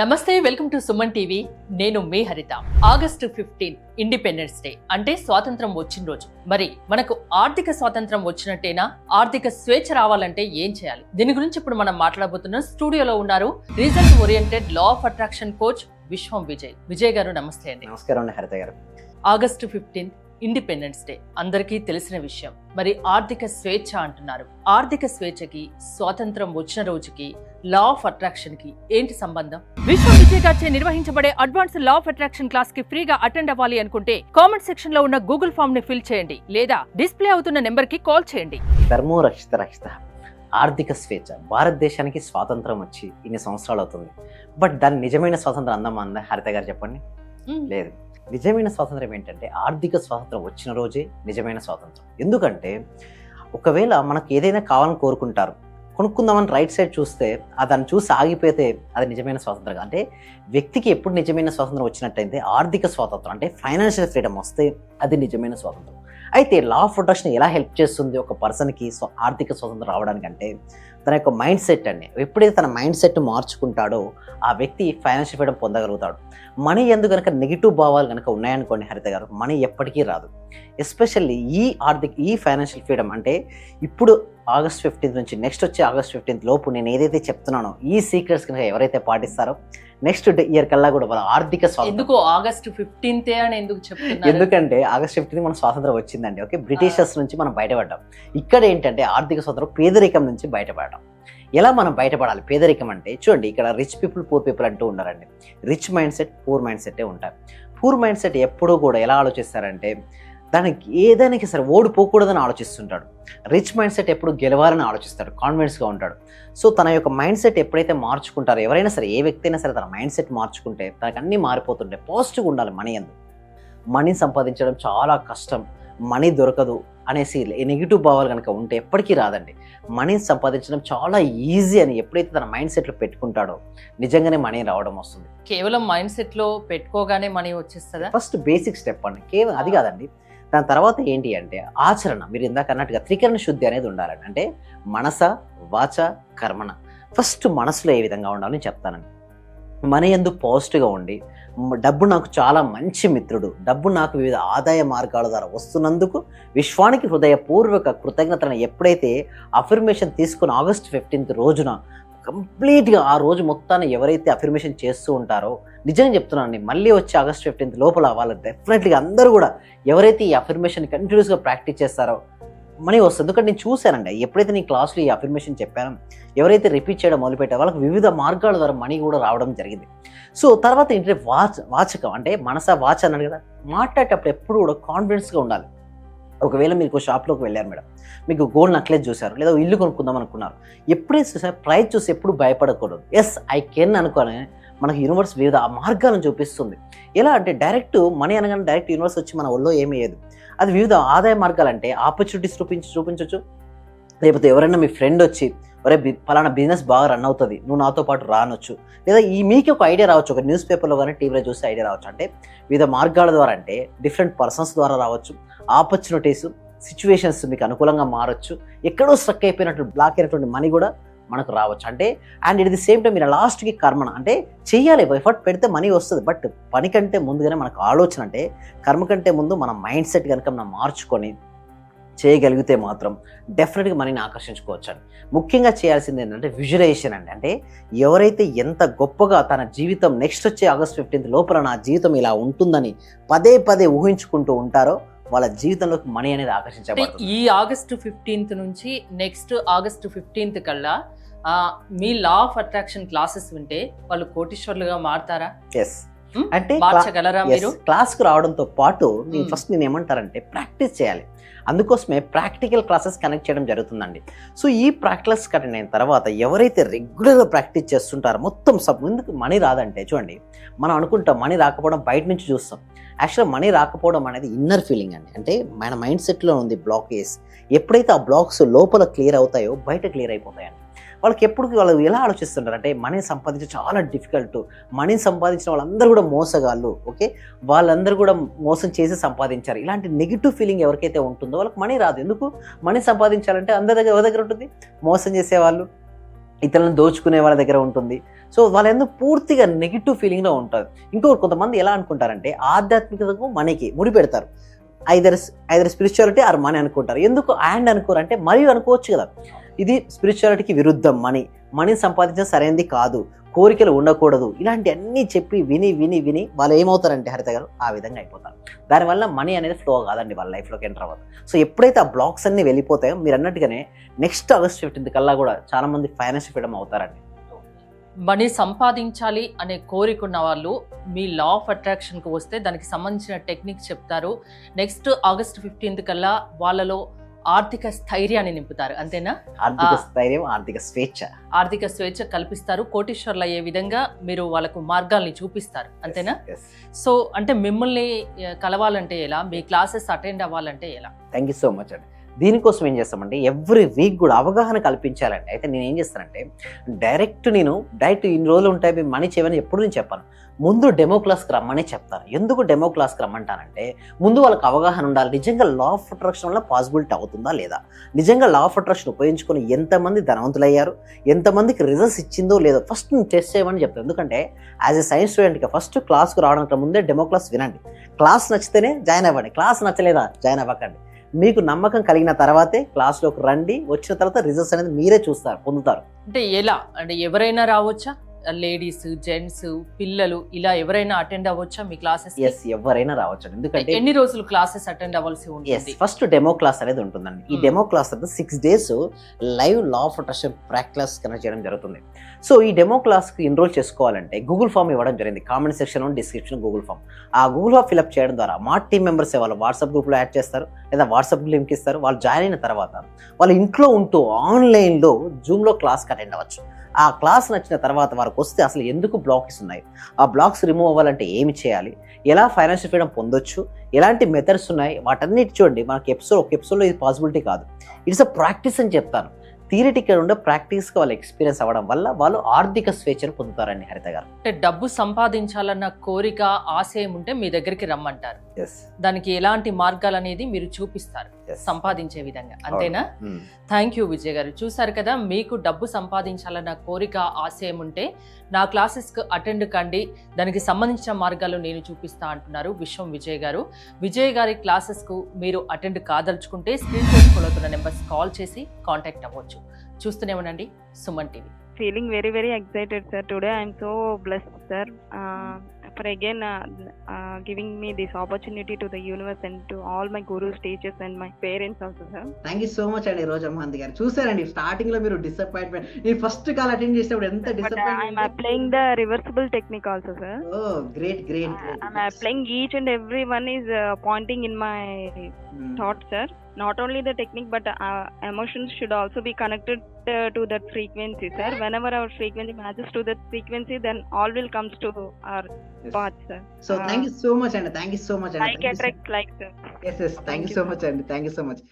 నమస్తే, welcome to Suman TV. నేను మీ హరిత. ఆగస్టు 15 ఇండిపెండెన్స్ డే అంటే స్వాతంత్రం వచ్చిన రోజు. మరి మనకు ఆర్థిక స్వాతంత్రం వచ్చినట్టేనా? ఆర్థిక స్వేచ్ఛ రావాలంటే ఏం చేయాలి? దీని గురించి ఇప్పుడు మనం మాట్లాడబోతున్నాం. స్టూడియోలో ఉన్నారు result oriented law of attraction coach విశ్వం విజయ్. విజయ్ గారు నమస్తే అండి. నమస్కారం అండి హరిత గారు. ఆగస్టు 15 ఇండిపెండెన్స్ డే అందరికీ తెలిసిన విషయం. మరి ఆర్థిక స్వేచ్ఛ అంటున్నారు. ఆర్థిక స్వేచ్ఛకి, స్వాతంత్రం వచ్చిన రోజుకి, లా ఆఫ్ అట్రాక్షన్ కి ఏంటి సంబంధం? విశ్వం విజయ్ గారిచే నిర్వహించబడే advance law of attraction class కి ఫ్రీగా అటెండ్ అవ్వాలి అనుకుంటే కామెంట్ సెక్షన్ లో ఉన్న గూగుల్ ఫామ్ ని ఫిల్ చేయండి, లేదా డిస్ప్లే అవుతున్న నెంబర్ కి కాల్ చేయండి. ధర్మో రక్షిత రక్షిత. ఆర్థిక స్వేచ్ఛ. భారతదేశానికి స్వాతంత్రం వచ్చి ఇన్ని సంవత్సరాలు అవుతుంది. బట్ దాని నిజమైన స్వాతంత్రం అందమా హరిత గారు చెప్పండి? లేదు. నిజమైన స్వాతంత్రం ఏంటంటే ఆర్థిక స్వాతంత్రం వచ్చిన రోజే నిజమైన స్వాతంత్రం. ఎందుకంటే ఒకవేళ మనకు ఏదైనా కావాలని కోరుకుంటారు, కొనుక్కుందామని రైట్ సైడ్ చూస్తే దాన్ని చూసి ఆగిపోతే అది నిజమైన స్వాతంత్రం. అంటే వ్యక్తికి ఎప్పుడు నిజమైన స్వాతంత్రం వచ్చినట్టయితే ఆర్థిక స్వాతంత్రం అంటే ఫైనాన్షియల్ ఫ్రీడమ్ వస్తే అది నిజమైన స్వాతంత్రం. అయితే లా ఆఫ్ అట్రాక్షన్ ఎలా హెల్ప్ చేస్తుంది ఒక పర్సన్కి ఆర్థిక స్వాతంత్రం రావడానికంటే తన యొక్క మైండ్ సెట్ అండి. ఎప్పుడైతే తన మైండ్ సెట్ మార్చుకుంటాడో ఆ వ్యక్తి ఫైనాన్షియల్ ఫ్రీడమ్ పొందగలుగుతాడు. మనీ ఎందుకు కనుక నెగిటివ్ భావాలు కనుక ఉన్నాయనుకోండి హరిత గారు, మనీ ఎప్పటికీ రాదు. ఎస్పెషల్లీ ఈ ఫైనాన్షియల్ ఫ్రీడమ్ అంటే ఇప్పుడు ఆగస్ట్ 15 నుంచి నెక్స్ట్ వచ్చే ఆగస్ట్ 15 లోపు నేను ఏదైతే చెప్తున్నానో ఈ సీక్రెట్స్ కనుక ఎవరైతే పాటిస్తారో నెక్స్ట్ ఇయర్ కల్లా కూడా వాళ్ళ ఆర్థిక స్వాతంత్రం. ఎందుకు ఆగస్ట్ 15 అని ఎందుకు చెప్తున్నారు? ఎందుకంటే ఆగస్ట్ 15 మన స్వాతంత్రం వచ్చిందండి. ఓకే, బ్రిటిషర్స్ నుంచి మనం బయటపడ్డాం. ఇక్కడ ఏంటంటే ఆర్థిక స్వాతంత్రం పేదరికం నుంచి బయటపడడం. ఎలా మనం బయటపడాలి? పేదరికం అంటే చూడండి, ఇక్కడ రిచ్ పీపుల్, పూర్ పీపుల్ అంటూ ఉన్నారండి. Rich mind set, poor mind సెట్టే ఉంటారు. పూర్ మైండ్ సెట్ ఎప్పుడూ కూడా ఎలా ఆలోచిస్తారంటే దానికి ఏదైనా సరే ఓడిపోకూడదని ఆలోచిస్తుంటాడు. రిచ్ మైండ్ సెట్ ఎప్పుడు గెలవాలని ఆలోచిస్తాడు, కాన్ఫిడెన్స్గా ఉంటాడు. సో తన యొక్క మైండ్ సెట్ ఎప్పుడైతే మార్చుకుంటారో, ఎవరైనా సరే ఏ వ్యక్తి అయినా సరే తన మైండ్ సెట్ మార్చుకుంటే తనకు అన్నీ మారిపోతుంటాయి. పాజిటివ్గా ఉండాలి. మనీ సంపాదించడం చాలా కష్టం, మనీ దొరకదు అనేసి నెగిటివ్ భావాలు కనుక ఉంటే ఎప్పటికీ రాదండి. మనీ సంపాదించడం చాలా ఈజీ అని ఎప్పుడైతే తన మైండ్ సెట్లో పెట్టుకుంటాడో నిజంగానే మనీ రావడం వస్తుంది. కేవలం మైండ్ సెట్లో పెట్టుకోగానే మనీ వచ్చేస్తుందా? ఫస్ట్ బేసిక్ స్టెప్ అండి. కేవలం అది కాదండి. దాని తర్వాత ఏంటి అంటే ఆచరణ. మీరు ఇందాక అన్నట్టుగా త్రికరణ శుద్ధి అనేది ఉండాలండి. అంటే మనస, వాచ, కర్మణ. ఫస్ట్ మనసులో ఏ విధంగా ఉండాలని చెప్తానండి. మనీ ఎందుకు పాజిటివ్గా ఉండి, డబ్బు నాకు చాలా మంచి మిత్రుడు, డబ్బు నాకు వివిధ ఆదాయ మార్గాల ద్వారా వస్తున్నందుకు విశ్వానికి హృదయపూర్వక కృతజ్ఞతలను ఎప్పుడైతే అఫర్మేషన్ తీసుకుని ఆగస్ట్ 15 రోజున కంప్లీట్గా ఆ రోజు మొత్తాన్ని ఎవరైతే అఫర్మేషన్ చేస్తూ ఉంటారో, నిజంగా చెప్తున్నానండి, మళ్ళీ వచ్చి ఆగస్ట్ 15 లోపల వాళ్ళు డెఫినెట్లీగా అందరూ కూడా ఎవరైతే ఈ అఫర్మేషన్ కంటిన్యూస్గా ప్రాక్టీస్ చేస్తారో మనీ వస్తుంది. ఎందుకంటే నేను చూశానండి, ఎప్పుడైతే నేను క్లాస్లో ఈ అఫర్మేషన్ చెప్పానో ఎవరైతే రిపీట్ చేయడం మొదలుపెట్టారో వాళ్ళకి వివిధ మార్గాల ద్వారా మనీ కూడా రావడం జరిగింది. సో తర్వాత ఏంటంటే వాచకం అంటే మనస, వాచ అన్నాడు కదా, మాట్లాడేటప్పుడు ఎప్పుడు కూడా కాన్ఫిడెన్స్గా ఉండాలి. ఒకవేళ మీకు షాప్లోకి వెళ్ళారు మేడం, మీకు గోల్డ్ నెక్లెస్ చూసారు, లేదా ఇల్లు కొనుక్కుందాం అనుకున్నారు, ఎప్పుడైతే చూసారు ప్రైస్ చూసి ఎప్పుడు భయపడకూడదు. ఎస్ ఐ కెన్ అనుకోని మనకు యూనివర్స్ వివిధ మార్గాలను చూపిస్తుంది. ఎలా అంటే డైరెక్ట్ మనీ అనగానే డైరెక్ట్ యూనివర్స్ వచ్చి మన ఒళ్ళో ఏమయ్యేది. అది వివిధ ఆదాయ మార్గాలు అంటే ఆపర్చునిటీస్ చూపించవచ్చు. లేకపోతే ఎవరైనా మీ ఫ్రెండ్ వచ్చి ఒరే ఫలానా బిజినెస్ బాగా రన్ అవుతుంది, నువ్వు నాతో పాటు రానొచ్చు. లేదా మీకు ఒక ఐడియా రావచ్చు, ఒక న్యూస్ పేపర్లో కానీ టీవీలో చూస్తే ఐడియా రావచ్చు. అంటే వివిధ మార్గాల ద్వారా అంటే డిఫరెంట్ పర్సన్స్ ద్వారా రావచ్చు. ఆపర్చునిటీస్, సిచ్యువేషన్స్ మీకు అనుకూలంగా మారచ్చు. ఎక్కడో స్ట్రక్ అయిపోయినట్టు బ్లాక్ అయినటువంటి మనీ కూడా మనకు రావచ్చు. అంటే and it the same time మీరు లాస్ట్కి కర్మణ అంటే చెయ్యాలి, ఎఫర్ట్ పెడితే మనీ వస్తుంది. బట్ పని కంటే ముందుగానే మనకు ఆలోచన అంటే కర్మ కంటే ముందు మన మైండ్ సెట్ కనుక మనం మార్చుకొని చేయగలిగితే మాత్రం డెఫినెట్గా మనీని ఆకర్షించుకోవచ్చు అండి. ముఖ్యంగా చేయాల్సింది ఏంటంటే విజువలైజేషన్ అండి. అంటే ఎవరైతే ఎంత గొప్పగా తన జీవితం నెక్స్ట్ వచ్చే ఆగస్ట్ 15 లోపల నా జీవితం ఇలా ఉంటుందని పదే పదే ఊహించుకుంటూ ఉంటారో వాళ్ళ జీవితంలోకి మనీ అనేది ఆకర్షించబడుతుంది. ఈ ఆగస్టు 15 నుంచి నెక్స్ట్ ఆగస్టు 15 కల్లా మీ లా ఆఫ్ అట్రాక్షన్ క్లాసెస్ వింటే వాళ్ళు కోటీశ్వర్లుగా మారుతారా? ఎస్. అంటే మార్చగలరా మీరు? క్లాస్కి రావడంతో పాటు నేను ఏమంటారంటే ప్రాక్టీస్ చేయాలి. అందుకోసమే ప్రాక్టికల్ క్లాసెస్ కనెక్ట్ చేయడం జరుగుతుందండి. సో ఈ ప్రాక్టీస్ కనెక్ట్ అయిన తర్వాత ఎవరైతే రెగ్యులర్గా ప్రాక్టీస్ చేస్తుంటారో మొత్తం ముందుకు మనీ రాదంటే చూడండి, మనం అనుకుంటాం మనీ రాకపోవడం బయట నుంచి చూస్తాం. యాక్చువల్గా మనీ రాకపోవడం అనేది ఇన్నర్ ఫీలింగ్ అండి. అంటే మన మైండ్ సెట్లో ఉంది బ్లాకేజ్. ఎప్పుడైతే ఆ బ్లాక్స్ లోపల క్లియర్ అవుతాయో బయట క్లియర్ అయిపోతాయండి. వాళ్ళకి ఎప్పుడు వాళ్ళు ఎలా ఆలోచిస్తుంటారు అంటే మనీ సంపాదించడం చాలా డిఫికల్ట్, మనీ సంపాదించిన వాళ్ళందరూ కూడా మోసగాళ్ళు, ఓకే వాళ్ళందరూ కూడా మోసం చేసి సంపాదించారు, ఇలాంటి నెగిటివ్ ఫీలింగ్ ఎవరికైతే ఉంటుందో వాళ్ళకి మనీ రాదు. ఎందుకు? మనీ సంపాదించాలంటే అందరి దగ్గర ఎవరి దగ్గర ఉంటుంది? మోసం చేసేవాళ్ళు, ఇతరులను దోచుకునే వాళ్ళ దగ్గర ఉంటుంది. సో వాళ్ళ ఎందుకు పూర్తిగా నెగిటివ్ ఫీలింగ్లో ఉంటుంది. ఇంకొకటి కొంతమంది ఎలా అనుకుంటారంటే ఆధ్యాత్మికతకు మనీకి ముడి పెడతారు. ఐదర్ స్పిరిచువాలిటీ ఆర్ మనీ అనుకుంటారు. ఎందుకు అండ్ అనుకోరు అంటే మరియు అనుకోవచ్చు కదా. ఇది స్పిరిచువాలిటీకి విరుద్ధం. మనీ సంపాదించడం సరైనది కాదు, కోరికలు ఉండకూడదు, ఇలాంటి అన్నీ చెప్పి విని విని విని వాళ్ళు ఏమవుతారంటే హరిత గారు ఆ విధంగా అయిపోతారు. దానివల్ల మనీ అనేది ఫ్లో కాదండి వాళ్ళ లైఫ్లోకి ఎంటర్ అవ్వదు. సో ఎప్పుడైతే ఆ బ్లాక్స్ అన్ని వెళ్ళిపోతాయో మీరు అన్నట్టుగానే నెక్స్ట్ ఆగస్ట్ 15 కల్లా కూడా చాలా మంది ఫైనాన్షియల్ ఫ్రీడమ్ అవుతారండి. మనీ సంపాదించాలి అనే కోరిక ఉన్న వాళ్ళు మీ లా ఆఫ్ అట్రాక్షన్కి వస్తే దానికి సంబంధించిన టెక్నిక్స్ చెప్తారు. నెక్స్ట్ ఆగస్ట్ 15 కల్లా వాళ్ళలో ఆర్థిక స్థైర్యాన్ని నింపుతారు. అంతేనా? ఆర్థిక స్థైర్యం, ఆర్థిక స్వేచ్ఛ కల్పిస్తారు. కోటీశ్వర్లు అయ్యే విధంగా మీరు వాళ్ళకు మార్గాల్ని చూపిస్తారు. అంతేనా? Yes. సో అంటే మిమ్మల్ని కలవాలంటే ఎలా, మీ క్లాసెస్ అటెండ్ అవ్వాలంటే ఎలా? థ్యాంక్ యూ సో మచ్ అండి. దీనికోసం ఏం చేస్తామంటే ఎవ్రీ వీక్ కూడా అవగాహన కల్పించాలండి. అయితే నేను ఏం చేస్తానంటే డైరెక్ట్ ఇన్ని రోజులు ఉంటాయి మీ మనీ చేయమని ఎప్పుడు నేను చెప్పాను. ముందు డెమో క్లాస్కి రమ్మని చెప్తాను. ఎందుకు డెమో క్లాస్కి రమ్మంటానంటే ముందు వాళ్ళకి అవగాహన ఉండాలి. నిజంగా లా ఆఫ్ అట్రాక్షన్ వల్ల పాసిబిలిటీ అవుతుందా లేదా, నిజంగా లా ఆఫ్ అట్రాక్షన్ ఉపయోగించుకొని ఎంతమంది ధనవంతులయ్యారు, ఎంతమందికి రిజల్ట్స్ ఇచ్చిందో లేదో ఫస్ట్ నేను టెస్ట్ చేయమని చెప్తాను. ఎందుకంటే యాజ్ ఎ సైన్స్ స్టూడెంట్గా ఫస్ట్ క్లాస్కి రావడానికి ముందే డెమో క్లాస్ వినండి. క్లాస్ నచ్చితేనే జాయిన్ అవ్వండి, క్లాస్ నచ్చలేదా జాయిన్ అవ్వకండి. మీకు నమ్మకం కలిగిన తర్వాతే క్లాస్లోకి రండి. వచ్చిన తర్వాత రిజల్ట్స్ అనేది మీరే పొందుతారు. అంటే ఎలా అంటే ఎవరైనా రావచ్చా? లేడీస్, జెంట్స్, పిల్లలు ఇలా ఎవరైనా అటెండ్ అవ్వచ్చా మీ క్లాసెస్? ఎస్, ఎవరైనా రావచ్చు. ఎందుకంటే ఎన్ని రోజులు క్లాసెస్ అటెండ్ అవ్వాల్సి ఉంటుంది? ఫస్ట్ డెమో క్లాస్ అనేది ఉంటుందండి. ఈ డెమో క్లాస్ తర్వాత 6 days live law of attraction practice connect చేయడం జరుగుతుంది. సో ఈ డెమో క్లాస్కి ఎన్రోల్ చేసుకోవాలంటే గూగుల్ ఫామ్ ఇవ్వడం జరిగింది. Comment section, description Google form. ఆ గూగుల్ ఫామ్ ఫిల్అప్ చేయడం ద్వారా మా టీమ్ మెంబర్స్ వాళ్ళు వాట్సాప్ గ్రూప్లో యాడ్ చేస్తారు, లేదా వాట్సాప్ లింక్ ఇస్తారు. వాళ్ళు జాయిన్ అయిన తర్వాత వాళ్ళ ఇంట్లో ఉంటూ ఆన్లైన్లో జూమ్లో క్లాస్కి అటెండ్ అవ్వచ్చు. ఆ క్లాస్ నచ్చిన తర్వాత వారికి వస్తే అసలు ఎందుకు బ్లాక్స్ ఉన్నాయి, ఆ బ్లాక్స్ రిమూవ్ అవ్వాలంటే ఏమి చేయాలి, ఎలా ఫైనాన్షియల్ ఫ్రీడమ్ పొందొచ్చు, ఎలాంటి మెథడ్స్ ఉన్నాయి, వాటన్నిటి చూడండి. మనకి ఒక ఎపిసోడ్లో ఇది పాసిబిలిటీ కాదు. ఇట్స్ అ ప్రాక్టీస్ అని చెప్తాను. థియరిటికల్ ఉండే ప్రాక్టీస్గా వాళ్ళు ఎక్స్పీరియన్స్ అవ్వడం వల్ల వాళ్ళు ఆర్థిక స్వేచ్ఛను పొందుతారండి హరిత గారు. అంటే డబ్బు సంపాదించాలన్న కోరిక, ఆశయం ఉంటే మీ దగ్గరికి రమ్మంటారు. Yes. దానికి ఎలాంటి మార్గాలు అనేది మీరు చూపిస్తారు Yes. సంపాదించే విధంగా. అంతేనా? థ్యాంక్ యూ విజయ్ గారు. చూసారు కదా, మీకు డబ్బు సంపాదించాలన్న కోరిక, ఆశయం ఉంటే నా క్లాసెస్కి అటెండ్ కండి, దానికి సంబంధించిన మార్గాలు నేను చూపిస్తా అంటున్నారు విశ్వం విజయ్ గారు. విజయ్ గారి క్లాసెస్కు మీరు అటెండ్ కాదలుచుకుంటే స్క్రీన్ చేసుకున్న నెంబర్స్ కాల్ చేసి కాంటాక్ట్ అవ్వచ్చు. చూస్తూనే ఉండండి Suman TV. Feeling very very excited, sir. Today I am so blessed, sir, for again giving me this opportunity to the universe and to all my gurus, teachers and my parents also, sir. Thank you so much అండి రోజమ్మాంతి గారు. చూసారండి starting లో మీరు disappointment, నేను first call attend చేసినప్పుడు ఎంత But I am disappointment. applying the reversible technique also, sir. Oh great great I'm applying each and every one is pointing in my thought, sir. Not only the technique, but emotions should also be connected to that frequency, sir. Whenever our frequency matches to that frequency, then all will comes to our path, sir. So thank you so much అండి. Thank you so much అండి. Like attract like, sir. Yes thank you so much అండి. Thank you so much.